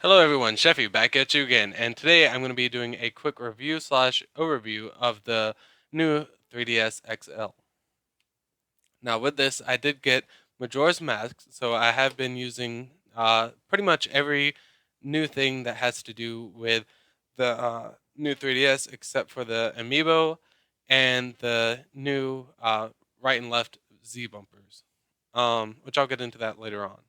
Hello everyone, Chefie back at you again, and today I'm going to be doing a quick review slash overview of the new 3DS XL. Now with this, I did get Majora's Mask, so I have been using pretty much every new thing that has to do with the new 3DS except for the amiibo and the new right and left Z bumpers, which I'll get into that later on.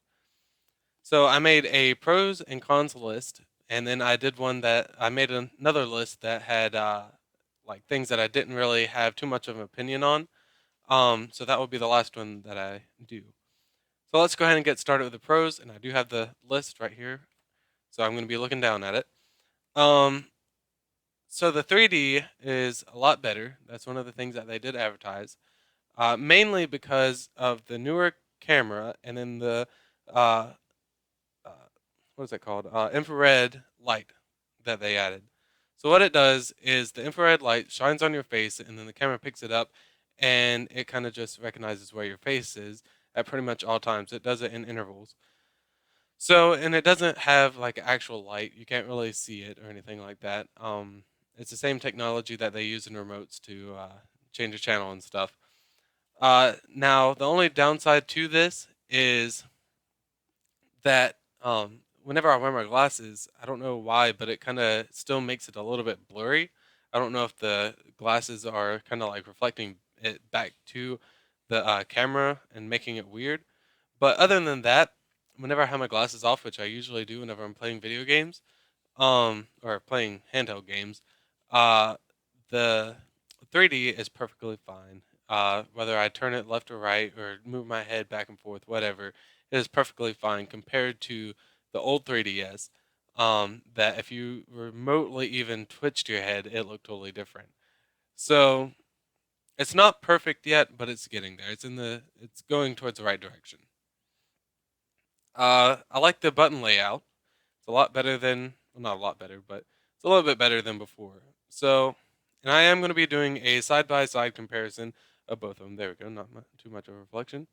So I made a pros and cons list, and then I did one that I made another list that had like things that I didn't really have too much of an opinion on. So that will be the last one that I do. So let's go ahead and get started with the pros, and I do have the list right here. So I'm going to be looking down at it. Um, so the 3D is a lot better. That's one of the things that they did advertise, mainly because of the newer camera and then the uh, uh, what is that called? Infrared light that they added. So what it does is the infrared light shines on your face, and then the camera picks it up, and it kind of just recognizes where your face is at pretty much all times. It does it in intervals. So, and it doesn't have like actual light. You can't really see it or anything like that. It's the same technology that they use in remotes to change a channel and stuff. Now, the only downside to this is that whenever I wear my glasses, I don't know why, but it kind of still makes it a little bit blurry. I don't know if the glasses are kind of like reflecting it back to the camera and making it weird. But other than that, whenever I have my glasses off, which I usually do whenever I'm playing video games, or playing handheld games, uh, the 3D is perfectly fine. Whether I turn it left or right or move my head back and forth, whatever, it is perfectly fine compared to the old 3DS. That if you remotely even twitched your head, it looked totally different. So it's not perfect yet, but it's getting there. It's going towards the right direction. I like the button layout. It's a lot better than, well, not a lot better, but it's a little bit better than before. So, and I am going to be doing a side by side comparison of both of them. There we go, not too much of a reflection.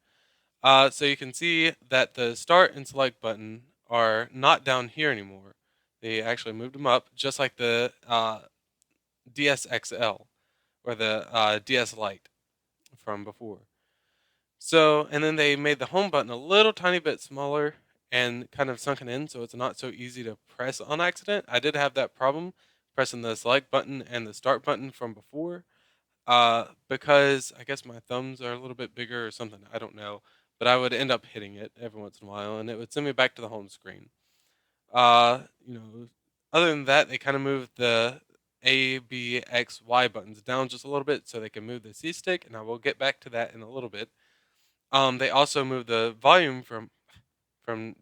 So you can see that the start and select button are not down here anymore. They actually moved them up, just like the DSXL or the DS Lite from before. So, and then they made the home button a little tiny bit smaller and kind of sunken in, so it's not so easy to press on accident. I did have that problem pressing the select button and the start button from before, because I guess my thumbs are a little bit bigger or something. I don't know, but I would end up hitting it every once in a while, and it would send me back to the home screen. You know, other than that, they kind of moved the A, B, X, Y buttons down just a little bit so they can move the C stick, and I will get back to that in a little bit. They also moved the volume from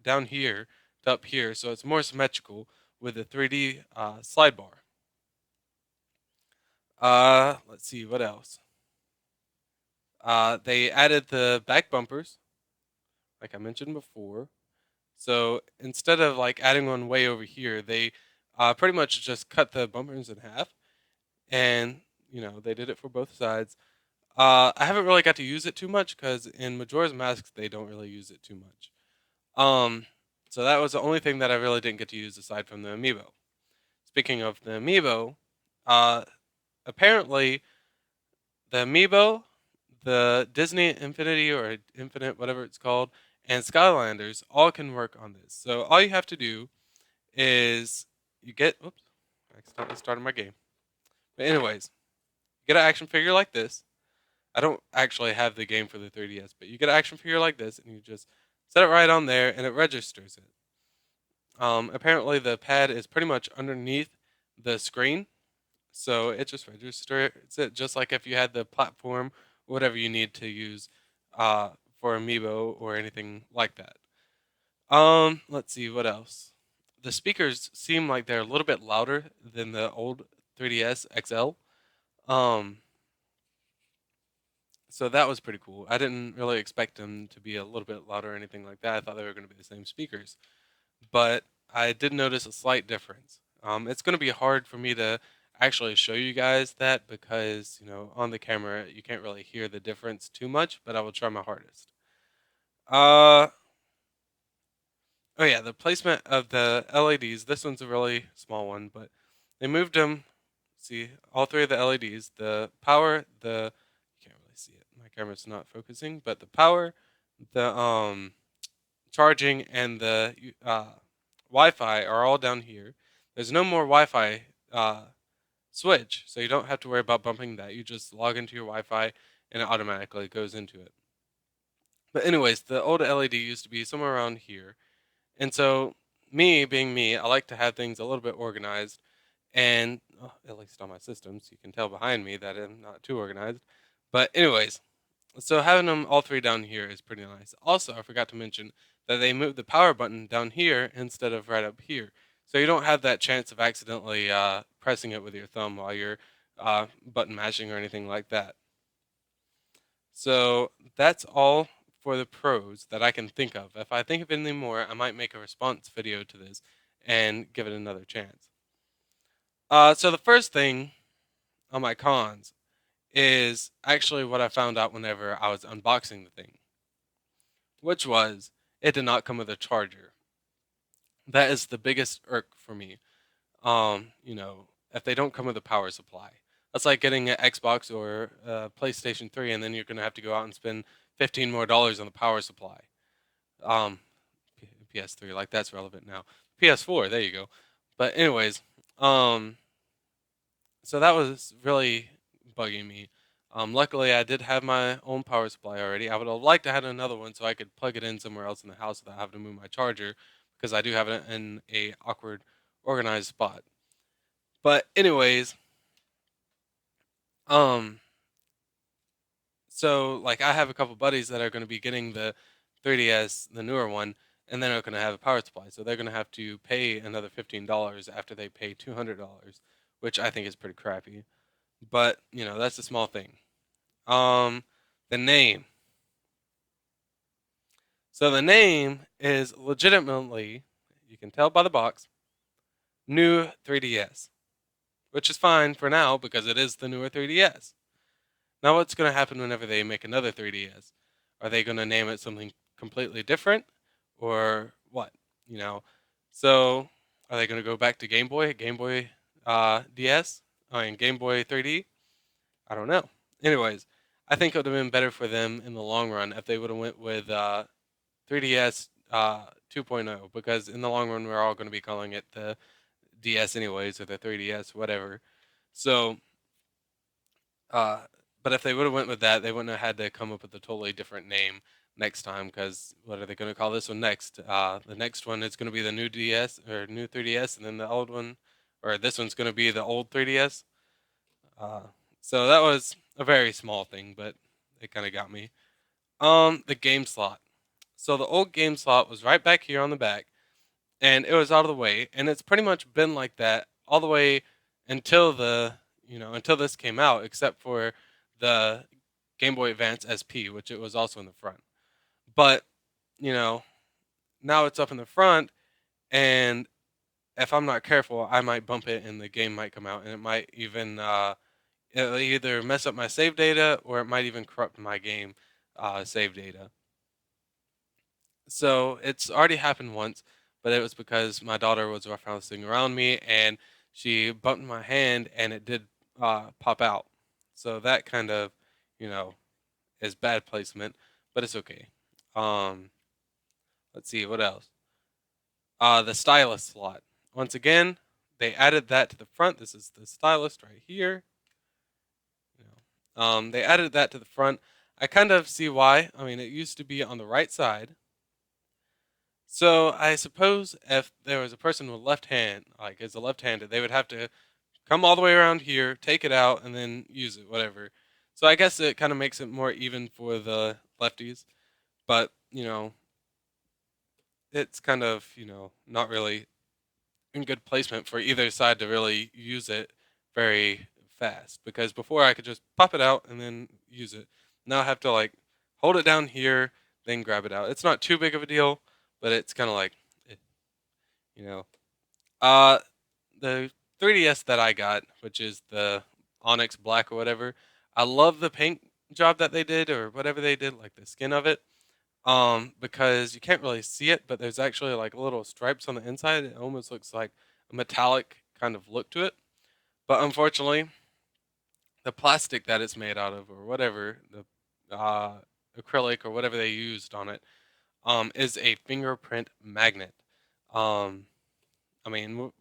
down here to up here, so it's more symmetrical with the 3D slide bar. Let's see what else. They added the back bumpers, like I mentioned before. So instead of like adding one way over here, they pretty much just cut the bumpers in half, and they did it for both sides. I haven't really got to use it too much because in Majora's Mask they don't really use it too much. Um, so that was the only thing that I really didn't get to use aside from the amiibo. Speaking of the amiibo, uh, apparently the amiibo, the Disney Infinity or Infinite, whatever it's called, and Skylanders all can work on this. So all you have to do is you get. Oops, I accidentally started my game. But anyways, you get an action figure like this. I don't actually have the game for the 3DS, but you get an action figure like this, and you just set it right on there, and it registers it. Apparently, the pad is pretty much underneath the screen, so it just registers it just like if you had the platform, whatever you need to use for Amiibo or anything like that. Let's see what else. The speakers seem like they're a little bit louder than the old 3DS XL. Um, so that was pretty cool. I didn't really expect them to be a little bit louder or anything like that. I thought they were going to be the same speakers, but I did notice a slight difference. It's going to be hard for me to actually show you guys that because on the camera you can't really hear the difference too much, but I will try my hardest. Uh, Oh yeah, the placement of the LEDs. This one's a really small one, but they moved them. See, all three of the LEDs, the power, the you can't really see it. My camera's not focusing, but the power, the charging, and the Wi-Fi are all down here. There's no more Wi-Fi switch, so you don't have to worry about bumping that. You just log into your Wi-Fi and it automatically goes into it. But anyways, the old LED used to be somewhere around here. And so, me being me, I like to have things a little bit organized, and at least on my systems, you can tell behind me that I'm not too organized. But anyways, so having them all three down here is pretty nice. Also, I forgot to mention that they moved the power button down here instead of right up here, so you don't have that chance of accidentally pressing it with your thumb while you're button mashing or anything like that. So that's all for the pros that I can think of. If I think of any more, I might make a response video to this and give it another chance. So the first thing on my cons is actually what I found out whenever I was unboxing the thing, which was it did not come with a charger. That is the biggest irk for me. If they don't come with a power supply, that's like getting an Xbox or a PlayStation 3, and then you're gonna have to go out and spend $15 more on the power supply. Um, PS3, like that's relevant now. PS4, there you go. But anyways, um, so that was really bugging me. Luckily, I did have my own power supply already. I would have liked to have another one so I could plug it in somewhere else in the house without having to move my charger, because I do have it in a awkward, organized spot. But anyways, um, so like I have a couple buddies that are going to be getting the 3DS, the newer one, and they're not going to have a power supply, so they're going to have to pay another $15 after they pay $200, which I think is pretty crappy. But that's a small thing. Um, the name. So the name is legitimately, you can tell by the box, new 3DS, which is fine for now because it is the newer 3DS. Now, what's going to happen whenever they make another 3DS? Are they going to name it something completely different, or what? You know, so are they going to go back to Game Boy DS, and Game Boy 3D? I don't know. Anyways, I think it would have been better for them in the long run if they would have went with 3DS 2.0, because in the long run we're all going to be calling it the DS anyways, or the 3DS, whatever. So uh, but if they would have went with that, they wouldn't have had to come up with a totally different name next time. Because what are they going to call this one next? The next one is going to be the new DS or new 3DS, and then the old one, or this one's going to be the old 3DS. Uh, so that was a very small thing, but it kind of got me. The game slot. So the old game slot was right back here on the back, and it was out of the way, and it's pretty much been like that all the way until until this came out, except for the Game Boy Advance SP, which it was also in the front. But you know now it's up in the front, and if I'm not careful, I might bump it, and the game might come out, and it might even it'll either mess up my save data, or it might even corrupt my game save data. So it's already happened once, but it was because my daughter was roughhousing around me, and she bumped my hand, and it did pop out. So that kind of, you know, is bad placement, but it's okay. Um, let's see what else. The stylus slot. Once again, they added that to the front. This is the stylus right here. They added that to the front. I kind of see why. I mean, it used to be on the right side. So I suppose if there was a person with left hand, like as a left-handed, they would have to come all the way around here, take it out, and then use it, whatever. So I guess it kind of makes it more even for the lefties, but it's kind of not really in good placement for either side to really use it very fast. Because before I could just pop it out and then use it. Now I have to like hold it down here, then grab it out. It's not too big of a deal, but it's kind of like, eh, you know. Uh, the 3DS that I got, which is the Onyx Black or whatever, I love the paint job that they did or whatever they did, like the skin of it. because you can't really see it, but there's actually like little stripes on the inside. It almost looks like a metallic kind of look to it. But unfortunately, the plastic that it's made out of, or whatever the acrylic or whatever they used on it, is a fingerprint magnet. Um, I mean,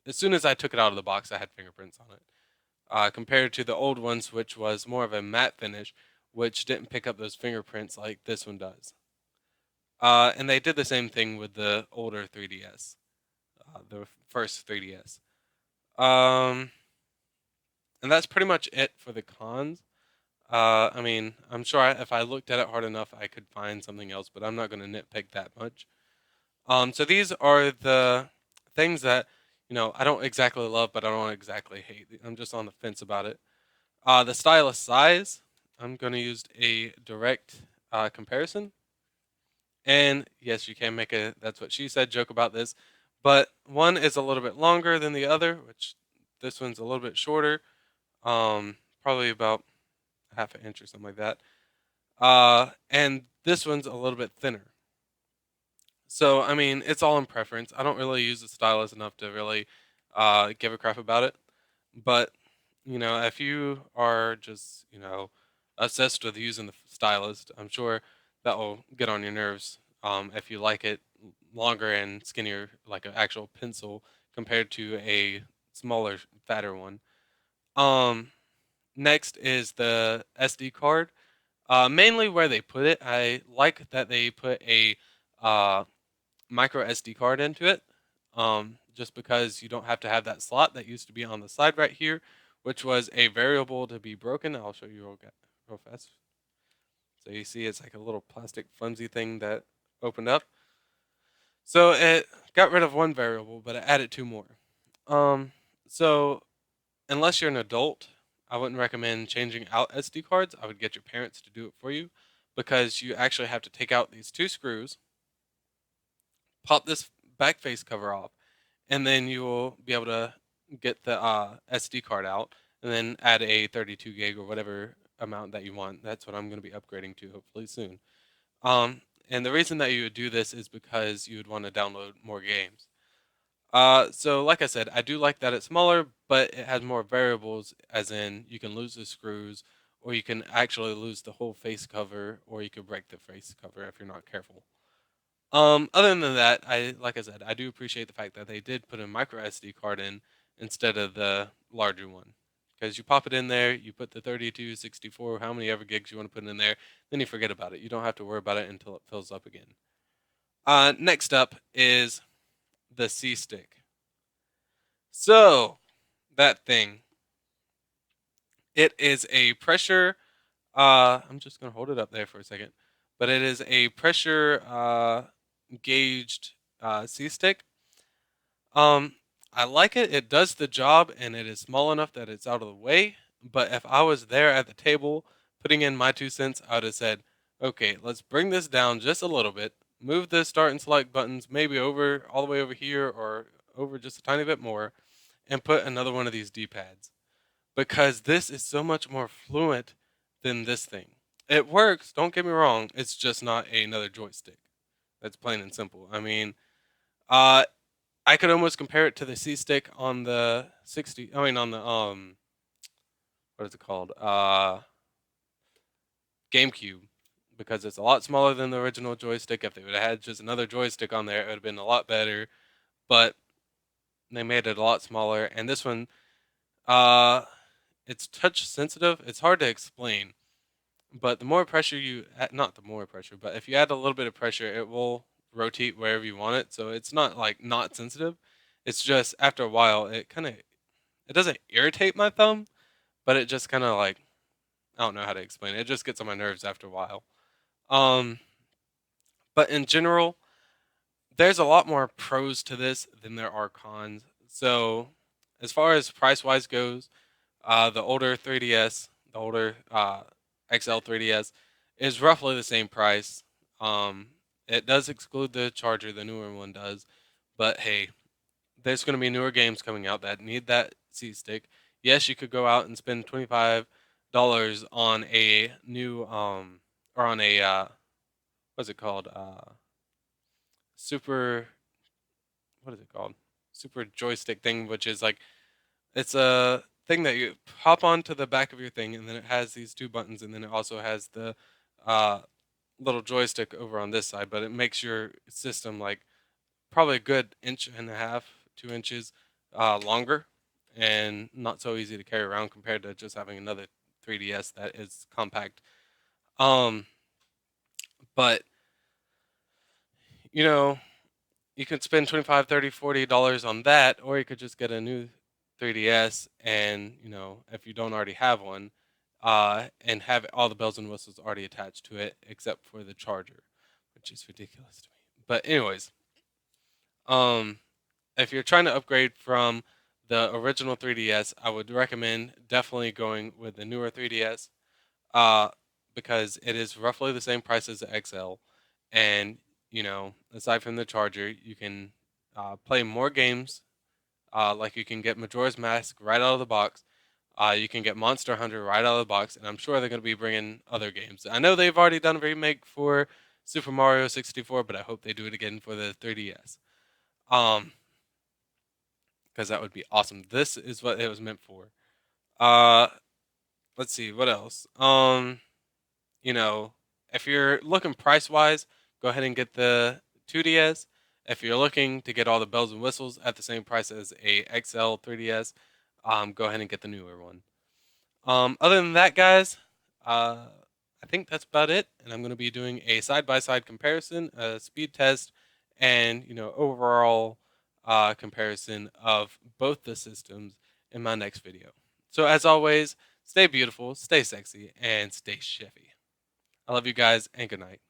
as soon as I took it out of the box, I had fingerprints on it. Compared to the old ones, which was more of a matte finish, which didn't pick up those fingerprints like this one does. And they did the same thing with the older 3DS, the first 3DS. Um, and that's pretty much it for the cons. I mean, I'm sure if I looked at it hard enough, I could find something else, but I'm not going to nitpick that much. So these are the things that I don't exactly love, but I don't exactly hate. I'm just on the fence about it. The stylus size, I'm going to use a direct comparison. And yes, you can make a "that's what she said" joke about this, but one is a little bit longer than the other, which this one's a little bit shorter, probably about half an inch or something like that. And this one's a little bit thinner. So I mean, it's all in preference. I don't really use the stylus enough to really give a crap about it. But if you are just obsessed with using the stylus, I'm sure that will get on your nerves. If you like it longer and skinnier, like an actual pencil, compared to a smaller, fatter one. Um, Next is the SD card. Mainly where they put it, I like that they put a uh, micro SD card into it. Just because you don't have to have that slot that used to be on the side right here, which was a variable to be broken. I'll show you real fast. So you see it's like a little plastic flimsy thing that opened up. So it got rid of one variable, but it added two more. Um, so unless you're an adult, I wouldn't recommend changing out SD cards. I would get your parents to do it for you because you actually have to take out these two screws, pop this back face cover off, and then you will be able to get the SD card out and then add a 32 gig or whatever amount that you want. That's what I'm going to be upgrading to hopefully soon. And the reason that you would do this is because you would want to download more games. So like I said, I do like that it's smaller, but it has more variables, as in you can lose the screws, or you can actually lose the whole face cover, or you could break the face cover if you're not careful. Other than that, like I said, I do appreciate the fact that they did put a micro SD card in instead of the larger one. Because you pop it in there, you put the 32, 64, how many ever gigs you want to put in there, then you forget about it. You don't have to worry about it until it fills up again. Next up is the C stick. So that thing, it is a pressure. I'm just gonna hold it up there for a second, but it is a pressure gauged C stick. Um, I like it. It does the job, and it is small enough that it's out of the way. But if I was there at the table putting in my 2 cents, I would have said, "Okay, let's bring this down just a little bit. Move the start and select buttons maybe over all the way over here, or over just a tiny bit more, and put another one of these D-pads because this is so much more fluent than this thing. It works. Don't get me wrong. It's just not another joystick. That's plain and simple. I mean, uh, I could almost compare it to the C stick on the 60. I mean, on the what is it called? GameCube, because it's a lot smaller than the original joystick. If they would have had just another joystick on there, it would have been a lot better. But they made it a lot smaller, and this one, uh, it's touch sensitive. It's hard to explain, but the more pressure you add, not the more pressure, but if you add a little bit of pressure, it will rotate wherever you want it. So it's not like not sensitive. It's just after a while, it doesn't irritate my thumb, but it just kind of like, I don't know how to explain it. It just gets on my nerves after a while. Um, but in general, there's a lot more pros to this than there are cons. So as far as price wise goes, the older 3DS, the older XL 3DS, is roughly the same price. It does exclude the charger, the newer one does, but hey, there's going to be newer games coming out that need that C stick. Yes, you could go out and spend $25 on a new or on a what's it called? Super. What is it called? Super joystick thing, which is like it's a thing that you hop onto the back of your thing, and then it has these two buttons, and then it also has the uh, little joystick over on this side. But it makes your system like probably a good inch and a half, 2 inches longer, and not so easy to carry around compared to just having another 3DS that is compact. Um, but you know, you could spend 25, 30, $40 on that, or you could just get a new 3DS, and if you don't already have one, and have all the bells and whistles already attached to it except for the charger, which is ridiculous to me. But anyways, um if you're trying to upgrade from the original 3DS, I would recommend definitely going with the newer 3DS, uh, because it is roughly the same price as the XL, and aside from the charger, you can play more games. Like you can get Majora's Mask right out of the box. You can get Monster Hunter right out of the box, and I'm sure they're going to be bringing other games. I know they've already done a remake for Super Mario 64, but I hope they do it again for the 3DS. Um, because that would be awesome. This is what it was meant for. Uh, let's see what else. You know, if you're looking price wise, go ahead and get the 2DS. If you're looking to get all the bells and whistles at the same price as a XL 3DS, go ahead and get the newer one. Other than that, guys, uh, I think that's about it. And I'm going to be doing a side by side comparison, a speed test, and overall comparison of both the systems in my next video. So as always, stay beautiful, stay sexy, and stay chefy. I love you guys, and good night.